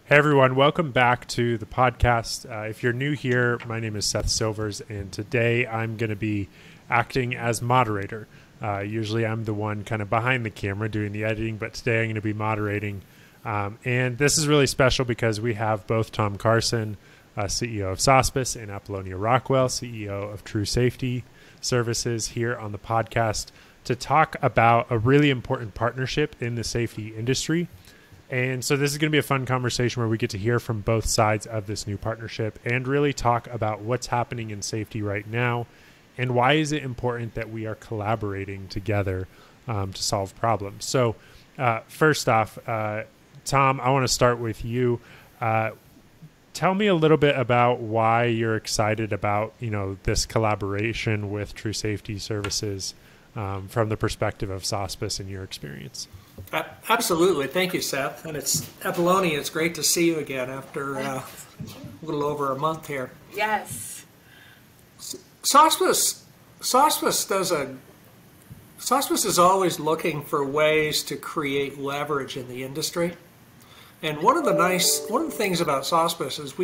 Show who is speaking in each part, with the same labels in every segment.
Speaker 1: Hey everyone, welcome back to the podcast. If you're new here, my name is Seth Silvers, and today I'm going to be acting as moderator. Usually I'm the one kind of behind the camera doing the editing, but today I'm going to be moderating. And this is really special because we have both Tom Carson, CEO of Sospes, and Apolonia Rockwell, CEO of True Safety Services, here on the podcast to talk about a really important partnership in the safety industry. And so this is going to be a fun conversation where we get to hear from both sides of this new partnership and really talk about what's happening in safety right now and why is it important that we are collaborating together to solve problems. So first off, Tom, I want to start with you. Tell me a little bit about why you're excited about, this collaboration with True Safety Services from the perspective of Sospes and your experience.
Speaker 2: Absolutely. Thank you, Seth. And it's Apolonia. It's great to see you again after a little over a month here.
Speaker 3: Yes.
Speaker 2: Sospes is always looking for ways to create leverage in the industry. And one of the things about Sospes is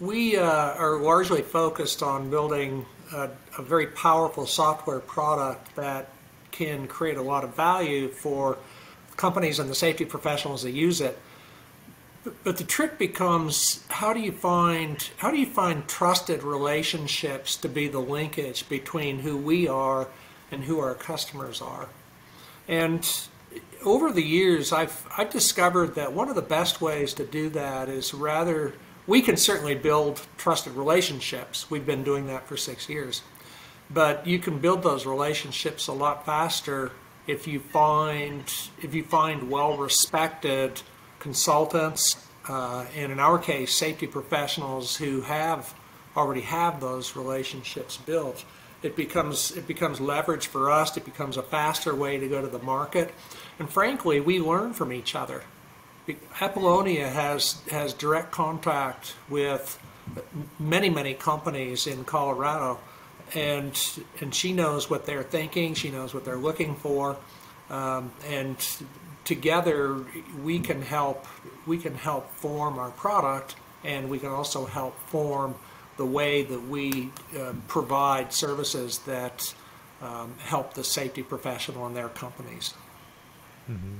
Speaker 2: we are largely focused on building a very powerful software product that can create a lot of value for companies and the safety professionals that use it. But the trick becomes, how do you find trusted relationships to be the linkage between who we are and who our customers are? And over the years, I've discovered that one of the best ways to do that is we can certainly build trusted relationships. We've been doing that for 6 years. But you can build those relationships a lot faster if you find well-respected consultants, and in our case, safety professionals who already have those relationships built. It becomes leverage for us. It becomes a faster way to go to the market, and frankly, we learn from each other. Apolonia has direct contact with many companies in Colorado. And she knows what they're thinking. She knows what they're looking for, and together we can help form our product, and we can also help form the way that we provide services that help the safety professional and their companies.
Speaker 1: Mm-hmm.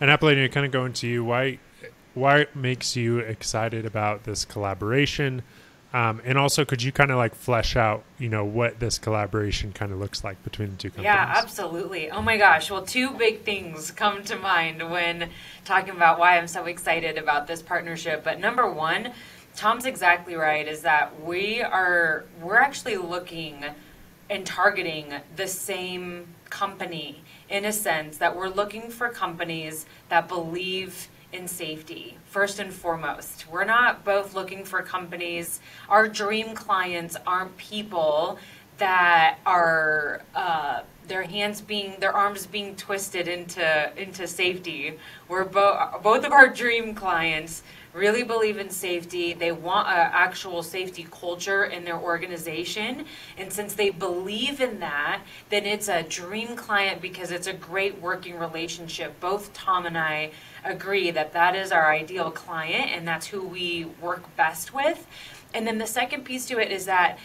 Speaker 1: And Apolonia, kind of going to you, why makes you excited about this collaboration? And also, could you kind of flesh out, what this collaboration kind of looks like between the two companies?
Speaker 3: Yeah, absolutely. Oh my gosh. Well, two big things come to mind when talking about why I'm so excited about this partnership. But number one, Tom's exactly right, is that we're actually looking and targeting the same company, in a sense that we're looking for companies that believe in safety, first and foremost. We're not both looking for companies. Our dream clients aren't people that are their arms being twisted into safety. We're both of our dream clients really believe in safety. They want an actual safety culture in their organization. And since they believe in that, then it's a dream client because it's a great working relationship. Both Tom and I agree that is our ideal client and that's who we work best with. And then the second piece to it is that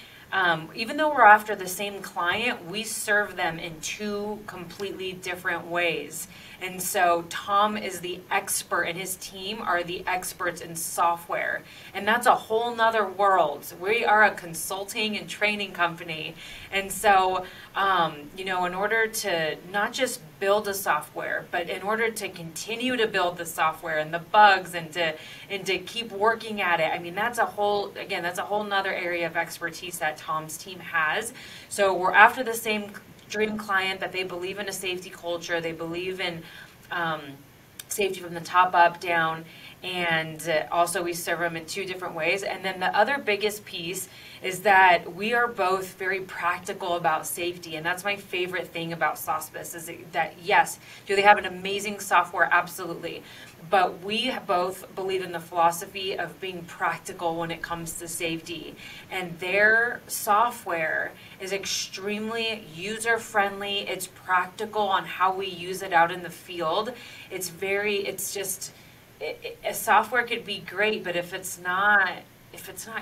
Speaker 3: even though we're after the same client, we serve them in two completely different ways. And so Tom is the expert and his team are the experts in software. And that's a whole nother world. We are a consulting and training company. And so, in order to not just build a software, but in order to continue to build the software and the bugs and to keep working at it, that's a whole nother area of expertise that Tom's team has. So we're after the same dream client, that they believe in a safety culture, they believe in safety from the top up, down, and also we serve them in two different ways. And then the other biggest piece is that we are both very practical about safety, and that's my favorite thing about Sospes, is that yes, do they have an amazing software? Absolutely. But we both believe in the philosophy of being practical when it comes to safety. And their software is extremely user-friendly. It's practical on how we use it out in the field. It's a software could be great, but if it's not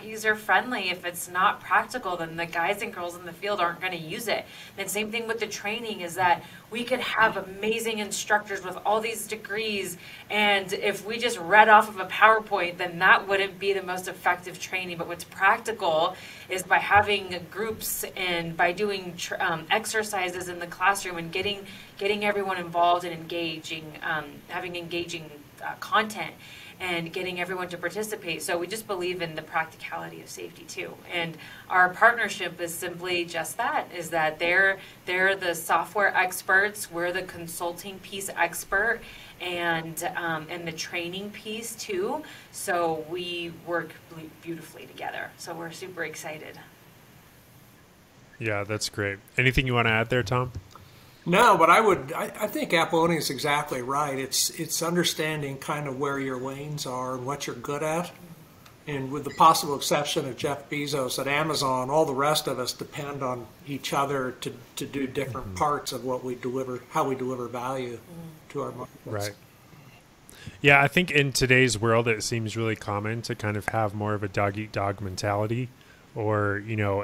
Speaker 3: user friendly, if it's not practical, then the guys and girls in the field aren't going to use it. And same thing with the training, is that we could have amazing instructors with all these degrees, and if we just read off of a PowerPoint, then that wouldn't be the most effective training. But what's practical is by having groups and by doing exercises in the classroom and getting everyone involved and engaging, having engaging content, and getting everyone to participate. So we just believe in the practicality of safety too. And our partnership is simply just that, is that they're the software experts, we're the consulting piece expert, and the training piece too. So we work beautifully together. So we're super excited.
Speaker 1: Yeah, that's great. Anything you want to add there, Tom?
Speaker 2: No, but I think Apolonia is exactly right. It's understanding kind of where your lanes are and what you're good at. And with the possible exception of Jeff Bezos at Amazon, all the rest of us depend on each other to do different parts of what we deliver, how we deliver value to our markets.
Speaker 1: Right. Yeah, I think in today's world, it seems really common to kind of have more of a dog-eat-dog mentality, or, you know,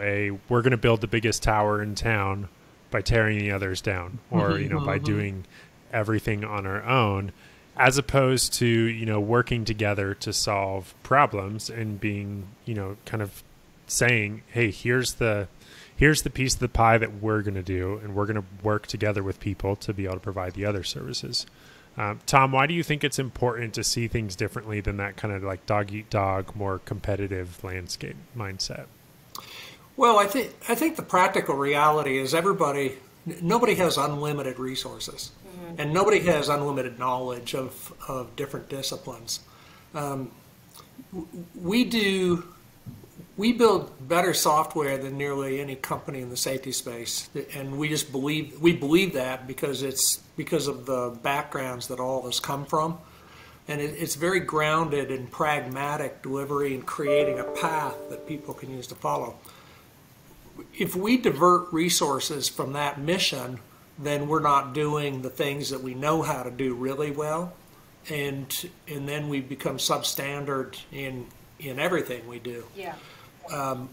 Speaker 1: we're going to build the biggest tower in town by tearing the others down, or, you know, by doing everything on our own, as opposed to, you know, working together to solve problems and being, you know, kind of saying, hey, here's the piece of the pie that we're going to do, and we're going to work together with people to be able to provide the other services. Tom, why do you think it's important to see things differently than that kind of like dog eat dog, more competitive landscape mindset?
Speaker 2: Well, I think the practical reality is nobody has unlimited resources, and nobody has unlimited knowledge of different disciplines. We build better software than nearly any company in the safety space, and we believe that because of the backgrounds that all of us come from, and it's very grounded in pragmatic delivery and creating a path that people can use to follow. If we divert resources from that mission, then we're not doing the things that we know how to do really well, and then we become substandard in everything we do.
Speaker 3: Yeah.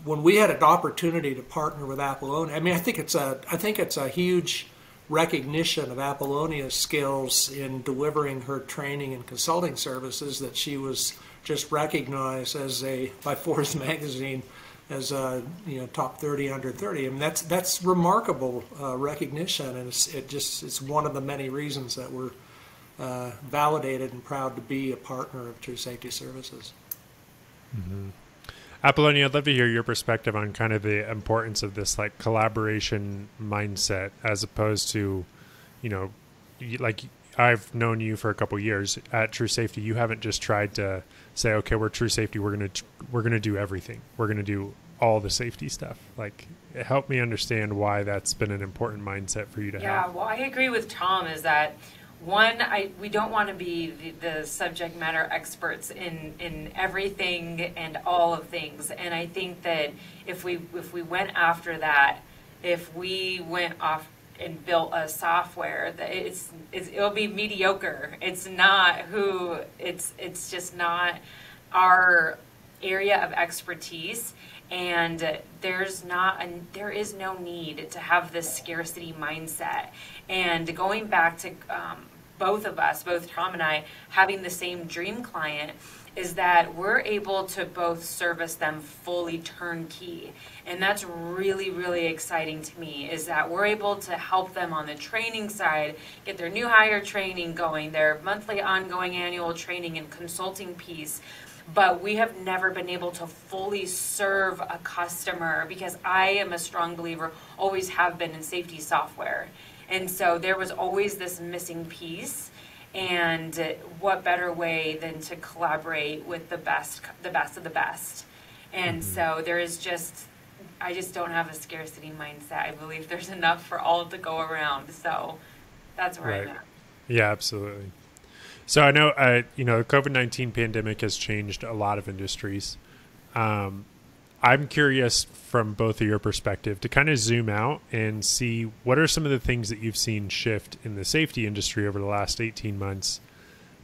Speaker 2: When we had an opportunity to partner with Apolonia, I mean, I think it's a huge recognition of Apollonia's skills in delivering her training and consulting services that she was just recognized by Forbes magazine as a top 30 under 30. I mean, that's remarkable recognition, and it's one of the many reasons that we're validated and proud to be a partner of True Safety Services.
Speaker 1: Mm-hmm. Apolonia, I'd love to hear your perspective on kind of the importance of this like collaboration mindset, as opposed to, you know, like I've known you for a couple years at True Safety. You haven't just tried to say, okay, we're True Safety, we're gonna do everything, we're gonna do all the safety stuff. Like, help me understand why that's been an important mindset for you to have.
Speaker 3: Yeah, well, I agree with Tom. Is that one? We don't want to be the subject matter experts in everything and all of things. And I think that if we went after that, if we went off and built a software that it'll be mediocre. It's just not our area of expertise, and there is no need to have this scarcity mindset. And going back to both of us, both Tom and I, having the same dream client, is that we're able to both service them fully turnkey. And that's really, really exciting to me, is that we're able to help them on the training side, get their new hire training going, their monthly ongoing annual training and consulting piece. But we have never been able to fully serve a customer, because I am a strong believer, always have been, in safety software. And so there was always this missing piece. And what better way than to collaborate with the best of the best. And so I just don't have a scarcity mindset. I believe there's enough for all to go around. So that's where I'm at.
Speaker 1: Yeah, absolutely. So I know, the COVID-19 pandemic has changed a lot of industries. I'm curious from both of your perspective to kind of zoom out and see what are some of the things that you've seen shift in the safety industry over the last 18 months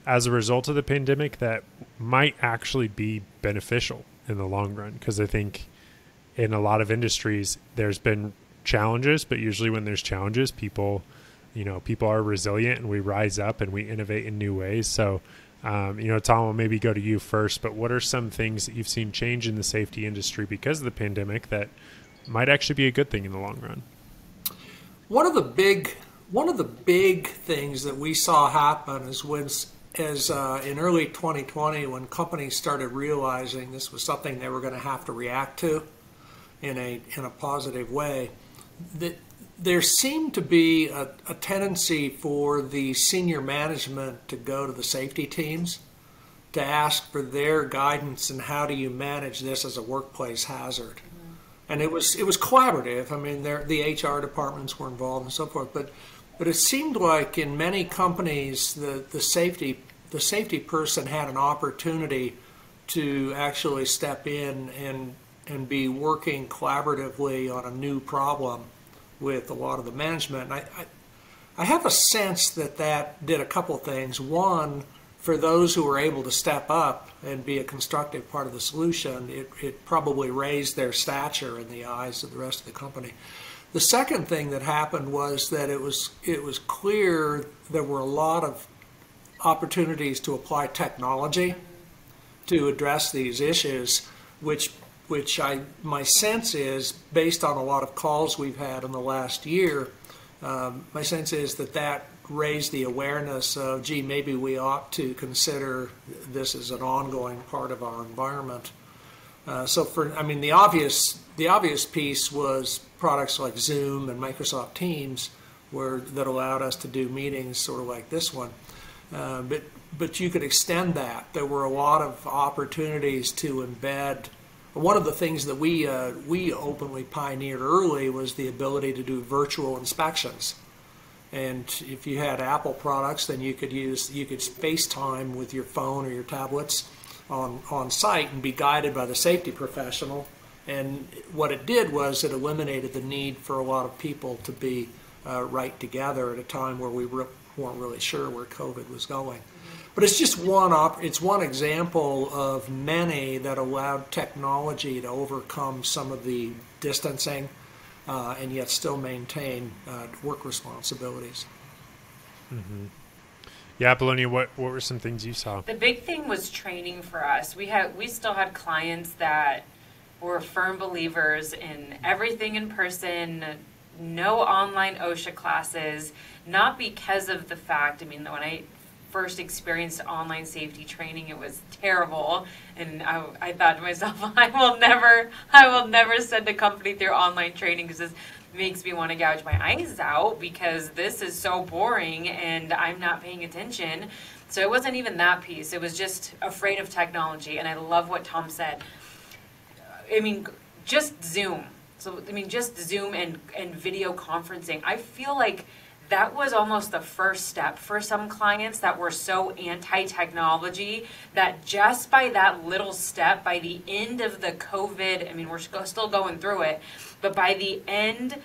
Speaker 1: as a result of the pandemic that might actually be beneficial in the long run. Because I think in a lot of industries, there's been challenges, but usually when there's challenges, people are resilient and we rise up and we innovate in new ways. So, Tom, I'll maybe go to you first, but what are some things that you've seen change in the safety industry because of the pandemic that might actually be a good thing in the long run?
Speaker 2: One of the big things that we saw happen is in early 2020, when companies started realizing this was something they were going to have to react to in a positive way, that there seemed to be a tendency for the senior management to go to the safety teams to ask for their guidance and how do you manage this as a workplace hazard. Mm-hmm. And it was collaborative. I mean, the HR departments were involved and so forth, but it seemed like in many companies the safety person had an opportunity to actually step in and be working collaboratively on a new problem with a lot of the management. And I have a sense that did a couple of things. One, for those who were able to step up and be a constructive part of the solution, it probably raised their stature in the eyes of the rest of the company. The second thing that happened was that it was clear there were a lot of opportunities to apply technology to address these issues, which my sense is, based on a lot of calls we've had in the last year, my sense is that raised the awareness of, gee, maybe we ought to consider this as an ongoing part of our environment. The obvious piece was products like Zoom and Microsoft Teams that allowed us to do meetings sort of like this one. But you could extend that. There were a lot of opportunities to embed. One of the things that we openly pioneered early was the ability to do virtual inspections. And if you had Apple products, then you could FaceTime with your phone or your tablets on site and be guided by the safety professional. And what it did was it eliminated the need for a lot of people to be right together at a time where we weren't really sure where COVID was going. But it's just one example of many that allowed technology to overcome some of the distancing and yet still maintain work responsibilities.
Speaker 1: Mm-hmm. Yeah, Apolonia, what were some things you saw?
Speaker 3: The big thing was training for us. We still had clients that were firm believers in everything in person, no online OSHA classes, not because of the fact, when I first experienced online safety training, it was terrible, and I thought to myself, I will never send a company through online training because this makes me want to gouge my eyes out because this is so boring and I'm not paying attention. So it wasn't even that piece. It was just afraid of technology, and I love what Tom said. Just Zoom. Just Zoom and video conferencing. I feel like that was almost the first step for some clients that were so anti-technology that just by that little step, by the end of the COVID, we're still going through it, but by the end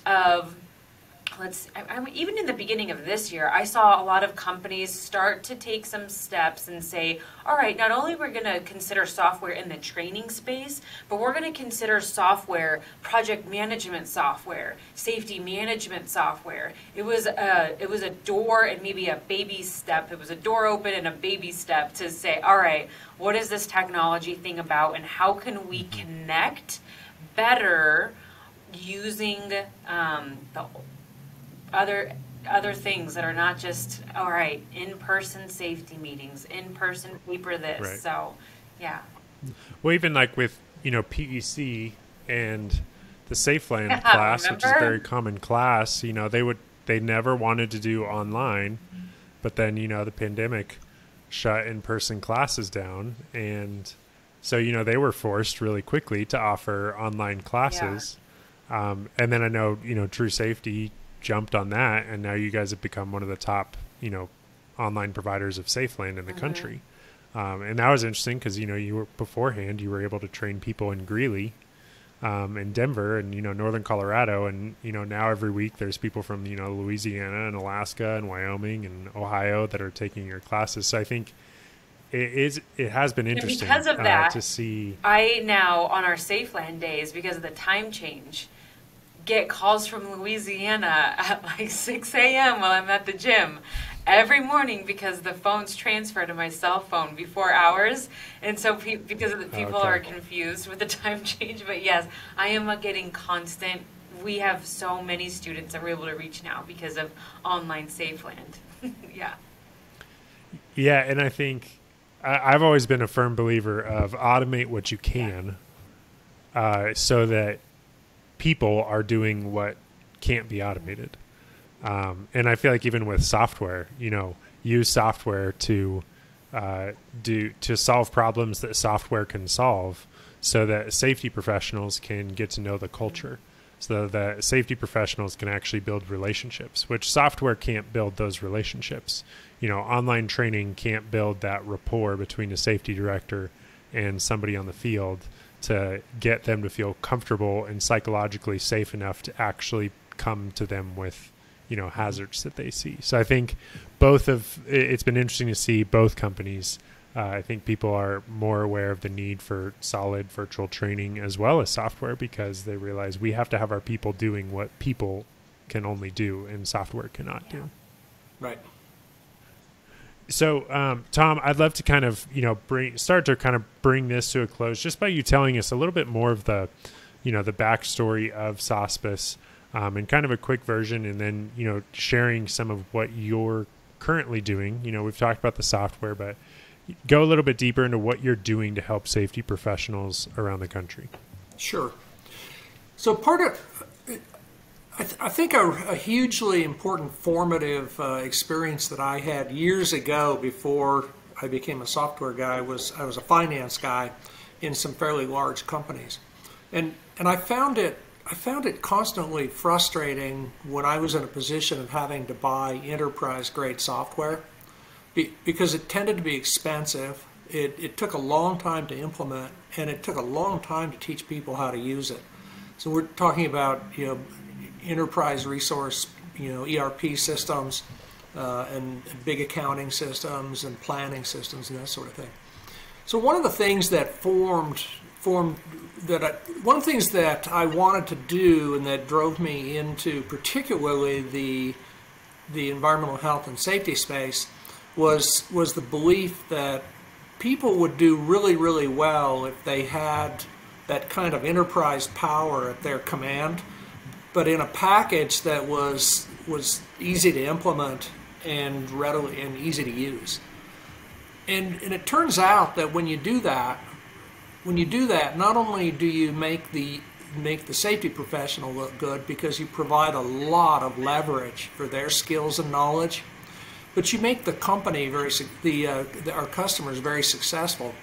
Speaker 3: of, even in the beginning of this year, I saw a lot of companies start to take some steps and say, all right, not only we're going to consider software in the training space, but we're going to consider software, project management software, safety management software. It was a door and maybe a baby step. It was a door open and a baby step to say, all right, what is this technology thing about, and how can we connect better using the other things that are not just, all right, in-person safety meetings, in-person paper this. Right. So, yeah.
Speaker 1: Well, even like with, PEC and the SafeLand class, which is a very common class, they never wanted to do online, but then, the pandemic shut in-person classes down. And so, they were forced really quickly to offer online classes. Yeah. And then I know, True Safety jumped on that, and now you guys have become one of the top, online providers of SafeLand in the country. And that was interesting because, you were able to train people in Greeley in Denver and, Northern Colorado. And, now every week there's people from, Louisiana and Alaska and Wyoming and Ohio that are taking your classes. So I think it has been interesting
Speaker 3: because of that,
Speaker 1: to see.
Speaker 3: I now, on our Safeland days, because of the time change, get calls from Louisiana at like 6 a.m. while I'm at the gym every morning because the phones transfer to my cell phone before hours. And so because of the people are confused with the time change. But yes, I am getting constant. We have so many students that we're able to reach now because of online Safeland. Yeah.
Speaker 1: Yeah, and I think I've always been a firm believer of automate what you can so that people are doing what can't be automated. And I feel like even with software, use software to solve problems that software can solve so that safety professionals can get to know the culture, so that safety professionals can actually build relationships, which software can't build those relationships. Online training can't build that rapport between a safety director and somebody on the field to get them to feel comfortable and psychologically safe enough to actually come to them with, hazards that they see. So I think it's been interesting to see both companies. I think people are more aware of the need for solid virtual training as well as software because they realize we have to have our people doing what people can only do and software cannot do.
Speaker 2: Right.
Speaker 1: So, Tom, I'd love to kind of, start to kind of bring this to a close just by you telling us a little bit more of the, the backstory of Sospes, and kind of a quick version, and then, sharing some of what you're currently doing. We've talked about the software, but go a little bit deeper into what you're doing to help safety professionals around the country.
Speaker 2: Sure. So part of, I think a hugely important formative experience that I had years ago before I became a software guy was I was a finance guy in some fairly large companies, and I found it constantly frustrating when I was in a position of having to buy enterprise grade software because it tended to be expensive. It took a long time to implement, and it took a long time to teach people how to use it. So we're talking about enterprise resource, ERP systems, and big accounting systems and planning systems and that sort of thing. So one of the things that one of the things that I wanted to do and that drove me into particularly the environmental health and safety space was the belief that people would do really, really well if they had that kind of enterprise power at their command, but in a package that was easy to implement and readily and easy to use. And it turns out that when you do that, not only do you make the safety professional look good because you provide a lot of leverage for their skills and knowledge, but you make the company our customers very successful,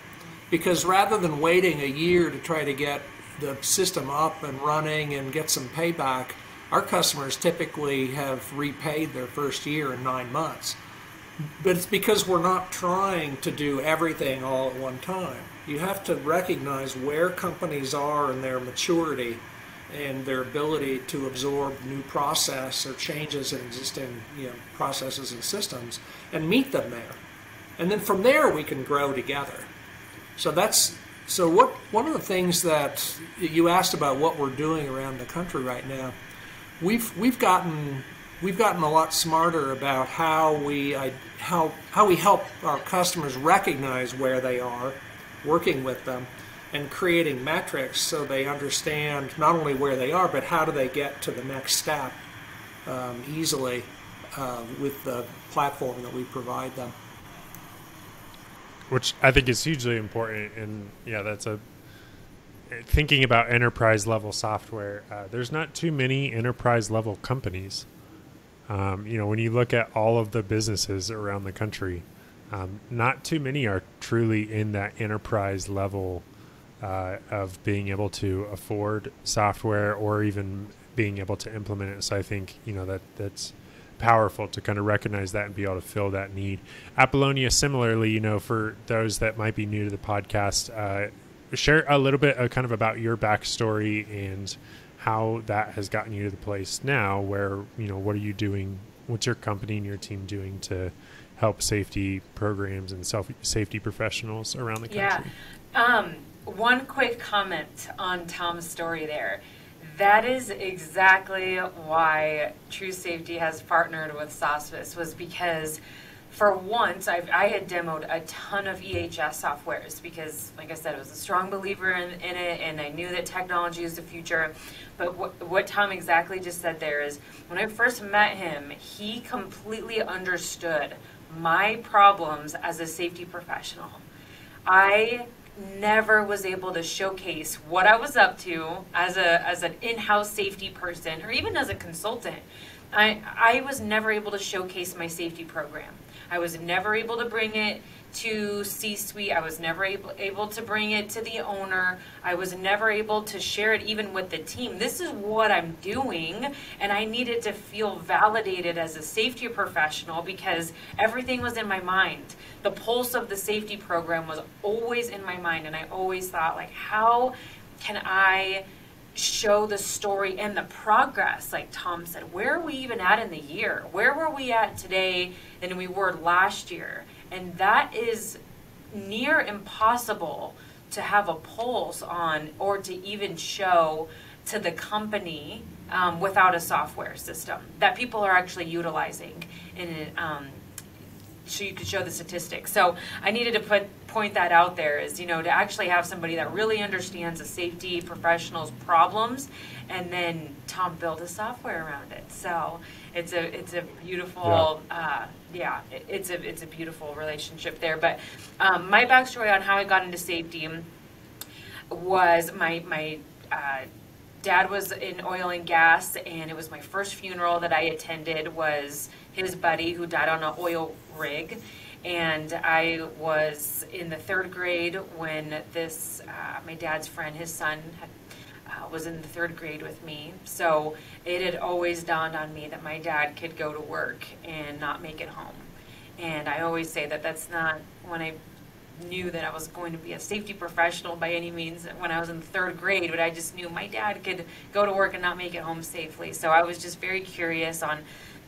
Speaker 2: because rather than waiting a year to try to get the system up and running and get some payback, our customers typically have repaid their first year in 9 months. But it's because we're not trying to do everything all at one time. You have to recognize where companies are in their maturity and their ability to absorb new process or changes in existing processes and systems and meet them there. And then from there we can grow together. One of the things that you asked about what we're doing around the country right now, we've gotten a lot smarter about how we help our customers recognize where they are, working with them, and creating metrics so they understand not only where they are, but how do they get to the next step easily with the platform that we provide them.
Speaker 1: Which I think is hugely important, and thinking about enterprise level software. There's not too many enterprise level companies. When you look at all of the businesses around the country, not too many are truly in that enterprise level of being able to afford software or even being able to implement it. So I think that's powerful to kind of recognize that and be able to fill that need. Apolonia, similarly, for those that might be new to the podcast, share a little bit kind of about your backstory and how that has gotten you to the place now where, what are you doing? What's your company and your team doing to help safety programs and safety professionals around the country?
Speaker 3: Yeah. One quick comment on Tom's story there. That is exactly why True Safety has partnered with Sospes, was because for once I had demoed a ton of EHS softwares because, like I said, I was a strong believer in it, and I knew that technology is the future. But what Tom exactly just said there is, when I first met him, he completely understood my problems as a safety professional. I never was able to showcase what I was up to as an in-house safety person, or even as a consultant. I was never able to showcase my safety program. I was never able to bring it to C-suite. I was never able to bring it to the owner. I was never able to share it even with the team. This is what I'm doing, and I needed to feel validated as a safety professional because everything was in my mind. The pulse of the safety program was always in my mind, and I always thought, like, how can I show the story and the progress? Like Tom said, where are we even at in the year? Where were we at today than we were last year? And that is near impossible to have a pulse on, or to even show to the company without a software system that people are actually utilizing so you could show the statistics. So I needed to point that out there, is, to actually have somebody that really understands the safety professionals' problems, and then Tom built a software around it. So it's a beautiful it's a beautiful relationship there. But my backstory on how I got into safety was my dad was in oil and gas, and it was my first funeral that I attended was his buddy who died on an oil rig. And I was in the 3rd grade when this, my dad's friend, his son, was in the 3rd grade with me. So it had always dawned on me that my dad could go to work and not make it home. And I always say that that's not when I knew that I was going to be a safety professional by any means when I was in the 3rd grade, but I just knew my dad could go to work and not make it home safely. So I was just very curious on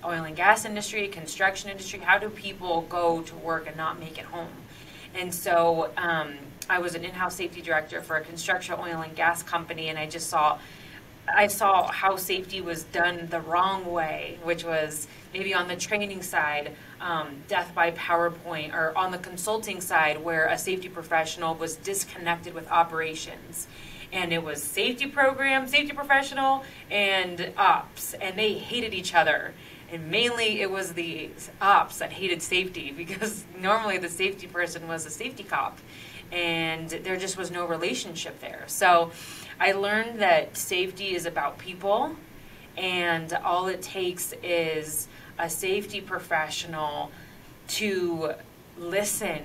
Speaker 3: oil and gas industry, construction industry, how do people go to work and not make it home? And so I was an in-house safety director for a construction oil and gas company, and I saw how safety was done the wrong way, which was maybe on the training side, death by PowerPoint, or on the consulting side where a safety professional was disconnected with operations. And it was safety program, safety professional, and ops, and they hated each other. And mainly it was the ops that hated safety, because normally the safety person was a safety cop, and there just was no relationship there. So I learned that safety is about people, and all it takes is a safety professional to listen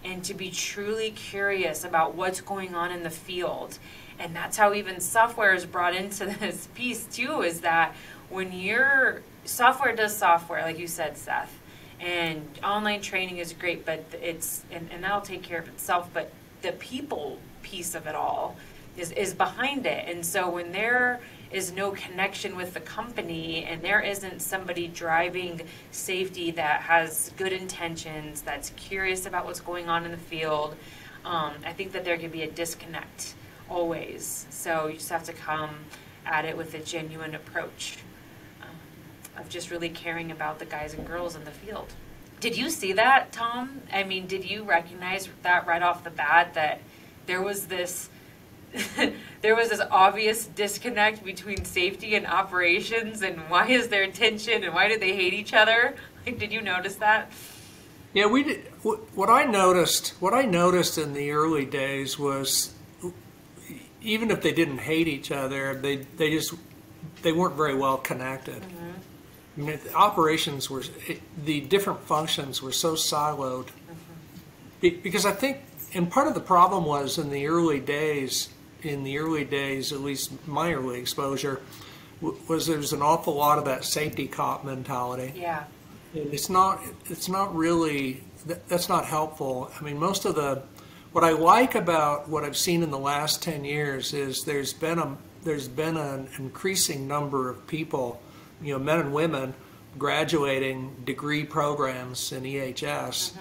Speaker 3: and to be truly curious about what's going on in the field. And that's how even software is brought into this piece too, is that when your software does software, like you said, Seth, and online training is great, but it's, and that'll take care of itself, but the people piece of it all is behind it. And so when there is no connection with the company, and there isn't somebody driving safety that has good intentions, that's curious about what's going on in the field, I think that there can be a disconnect always. So you just have to come at it with a genuine approach of just really caring about the guys and girls in the field. Did you see that, Tom? I mean, did you recognize that right off the bat, that there was this there was this obvious disconnect between safety and operations, and why is there tension, and why do they hate each other? Like, did you notice that?
Speaker 2: Yeah, we did. What I noticed in the early days was, even if they didn't hate each other, they weren't very well connected. Mm-hmm. I mean, the operations were, the different functions were so siloed. Mm-hmm. Because I think, and part of the problem was in the early days, at least my early exposure, was there's an awful lot of that safety cop mentality.
Speaker 3: Yeah.
Speaker 2: And it's not really, that's not helpful. I mean, most of the what I like about what I've seen in the last 10 years is there's been an increasing number of people, men and women, graduating degree programs in EHS.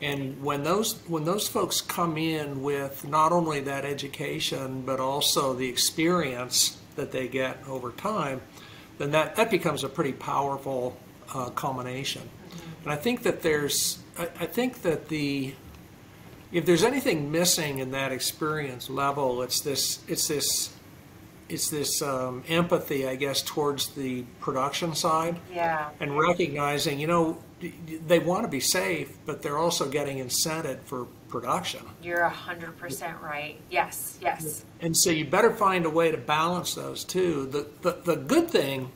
Speaker 2: And when those folks come in with not only that education but also the experience that they get over time, then that becomes a pretty powerful culmination. And I think that if there's anything missing in that experience level, it's this empathy, I guess, towards the production side.
Speaker 3: Yeah.
Speaker 2: And recognizing, they want to be safe, but they're also getting incented for production.
Speaker 3: You're 100% right. Yes, yes.
Speaker 2: And so you better find a way to balance those two. The good thing,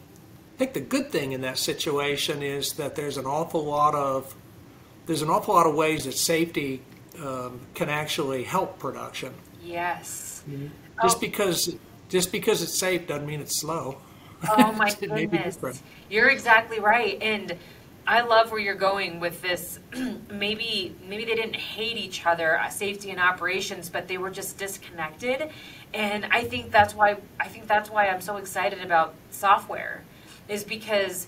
Speaker 2: I think the good thing in that situation is that there's an awful lot of ways that safety can actually help production.
Speaker 3: Yes.
Speaker 2: Just because it's safe doesn't mean it's slow.
Speaker 3: Oh my goodness. You're exactly right. And I love where you're going with this. Maybe they didn't hate each other, safety and operations, but they were just disconnected. And I think that's why I'm so excited about software, is because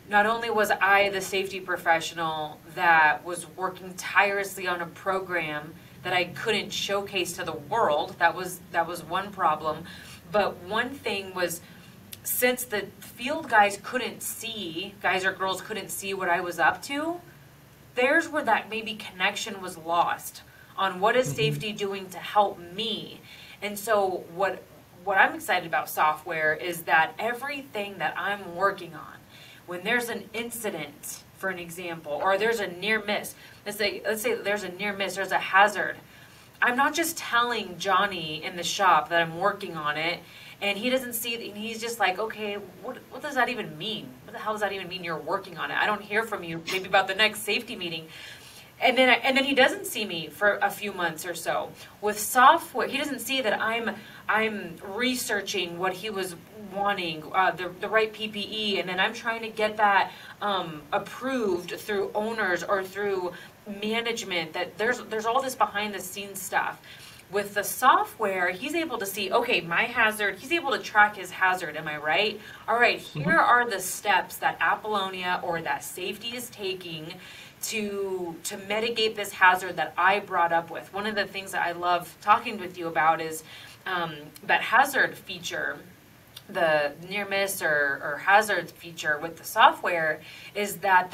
Speaker 3: not only was I the safety professional that was working tirelessly on a program that I couldn't showcase to the world, that was one problem, but one thing was, since the field guys or girls couldn't see what I was up to, there's where that maybe connection was lost on what is safety doing to help me. And so what I'm excited about software is that everything that I'm working on, when there's an incident, for an example, or there's a near miss, let's say there's a near miss, there's a hazard, I'm not just telling Johnny in the shop that I'm working on it, and he doesn't see it, and he's just like, okay, what does that even mean? What the hell does that even mean you're working on it? I don't hear from you maybe about the next safety meeting. And then he doesn't see me for a few months or so. With software, he doesn't see that I'm researching what he was wanting, the right PPE, and then I'm trying to get that approved through owners or through management. That there's all this behind the scenes stuff. With the software, he's able to see, okay, my hazard, he's able to track his hazard, am I right? All right, here are the steps that Apolonia or that safety is taking to mitigate this hazard that I brought up with. One of the things that I love talking with you about is that hazard feature, the near miss or hazard feature with the software, is that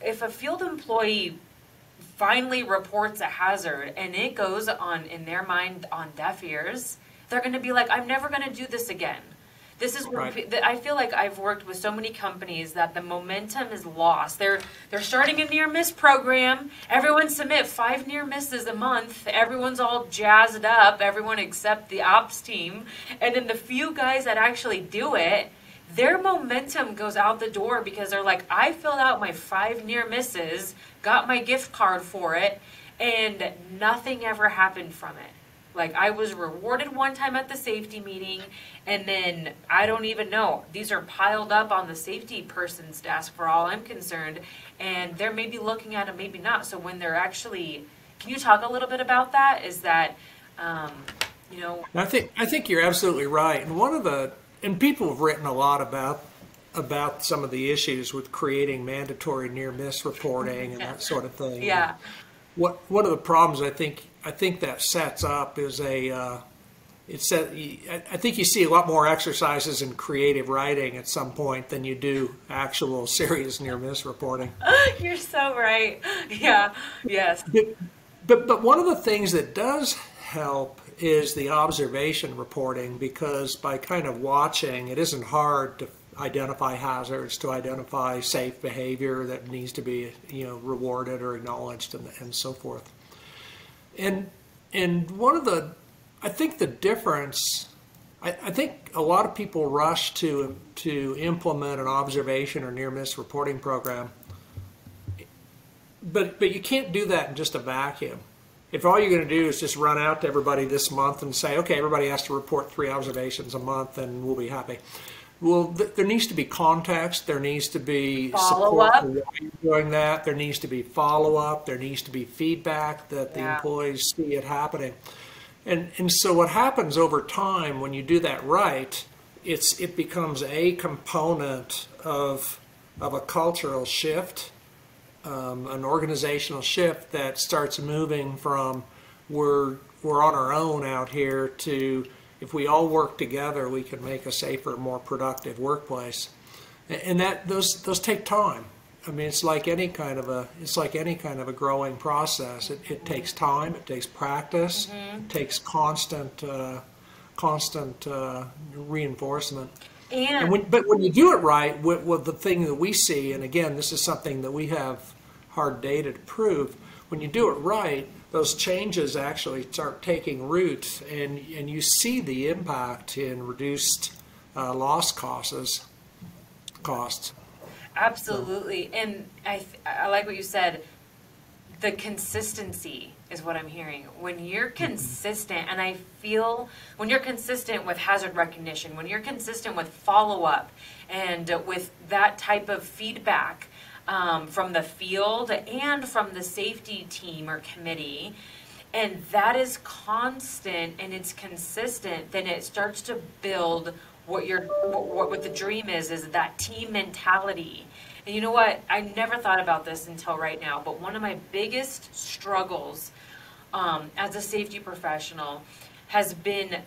Speaker 3: if a field employee finally reports a hazard and it goes on, in their mind, on deaf ears, they're going to be like, I'm never going to do this again. This is right. I feel like I've worked with so many companies that the momentum is lost. They're starting a near miss program. Everyone submit 5 near misses a month. Everyone's all jazzed up. Everyone except the ops team. And then the few guys that actually do it, their momentum goes out the door because they're like, I filled out my 5 near misses, got my gift card for it, and nothing ever happened from it. Like, I was rewarded one time at the safety meeting, and then I don't even know. These are piled up on the safety person's desk for all I'm concerned, and they're maybe looking at them, maybe not. So when they're actually, can you talk a little bit about that? Is that, you know?
Speaker 2: I think you're absolutely right. And people have written a lot about some of the issues with creating mandatory near miss reporting and that sort of thing.
Speaker 3: Yeah.
Speaker 2: One of the problems I think that sets up is I think you see a lot more exercises in creative writing at some point than you do actual serious near miss reporting.
Speaker 3: You're so right. Yeah. Yes.
Speaker 2: But one of the things that does help is the observation reporting, because by kind of watching, it isn't hard to identify hazards, to identify safe behavior that needs to be, rewarded or acknowledged, and so forth. And I think the difference, I think a lot of people rush to implement an observation or near miss reporting program, but you can't do that in just a vacuum. If all you're going to do is just run out to everybody this month and say, okay, everybody has to report 3 observations a month and we'll be happy, Well, there needs to be context. There needs to be
Speaker 3: Follow-up.
Speaker 2: support for why you're doing that. There needs to be follow-up. There needs to be feedback that the
Speaker 3: Yeah.
Speaker 2: employees see it happening. And so what happens over time when you do that right, it becomes a component of a cultural shift, an organizational shift that starts moving from we're on our own out here to if we all work together, we can make a safer, more productive workplace. And that those take time. I mean, it's like any kind of a growing process. It takes time. It takes practice. It takes constant reinforcement. But when you do it right, with the thing that we see, and again, this is something that we have hard data to prove. When you do it right, those changes actually start taking root, and you see the impact in reduced loss costs.
Speaker 3: Absolutely. And I like what you said. The consistency is what I'm hearing. When you're consistent, and I feel when you're consistent with hazard recognition, when you're consistent with follow-up, and with that type of feedback from the field and from the safety team or committee, and that is constant and it's consistent, then it starts to build what the dream is that team mentality. And you know what? I never thought about this until right now, but one of my biggest struggles as a safety professional has been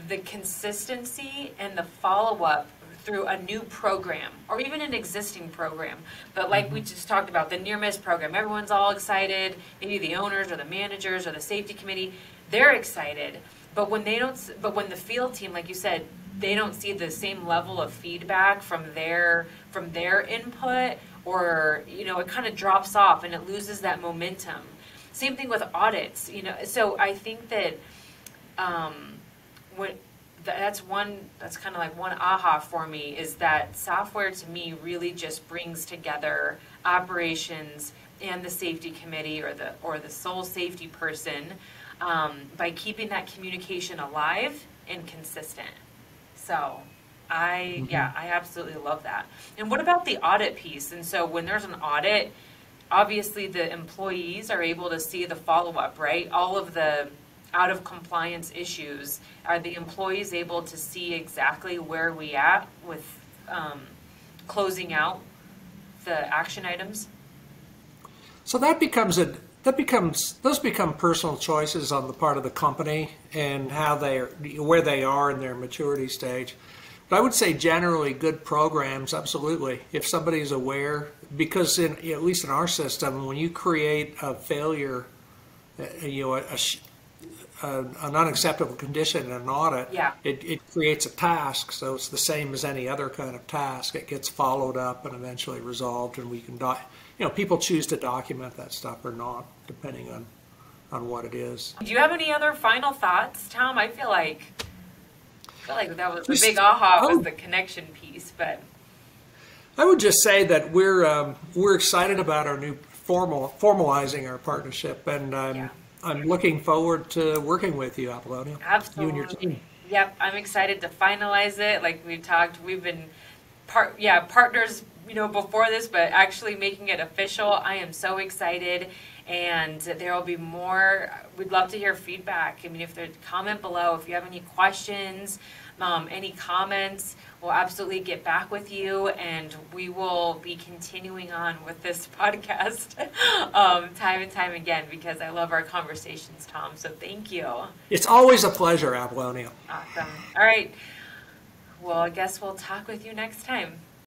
Speaker 3: the consistency and the follow-up through a new program or even an existing program. But like we just talked about, the near-miss program, everyone's all excited, maybe the owners or the managers or the safety committee, they're excited. But when the field team, like you said, they don't see the same level of feedback from their input, or it kind of drops off and it loses that momentum. Same thing with audits, So I think that that's kind of like one aha for me, is that software to me really just brings together operations and the safety committee or the sole safety person by keeping that communication alive and consistent. So I absolutely love that. And what about the audit piece? And so when there's an audit, obviously the employees are able to see the follow-up, right? All of the out of compliance issues, are the employees able to see exactly where we at with closing out the action items?
Speaker 2: So those become personal choices on the part of the company and where they are in their maturity stage. But I would say generally good programs, absolutely. If somebody's aware, because at least in our system, when you create a failure, an unacceptable condition in an audit, it creates a task. So it's the same as any other kind of task. It gets followed up and eventually resolved, and we can people choose to document that stuff or not, depending on what it is.
Speaker 3: Do you have any other final thoughts, Tom? I feel like that was the big aha, was the connection piece. But
Speaker 2: I would just say that we're excited about our new formalizing our partnership, and I'm looking forward to working with you, Apolonia.
Speaker 3: Absolutely.
Speaker 2: You and your team.
Speaker 3: Yep, I'm excited to finalize it. Like we've talked, we've been partners, before this, but actually making it official. I am so excited, and there will be more. We'd love to hear feedback. I mean, if there's comment below, if you have any questions, any comments, we'll absolutely get back with you, and we will be continuing on with this podcast time and time again, because I love our conversations, Tom. So thank you.
Speaker 2: It's always a pleasure, Apolonia.
Speaker 3: Awesome. All right. Well, I guess we'll talk with you next time.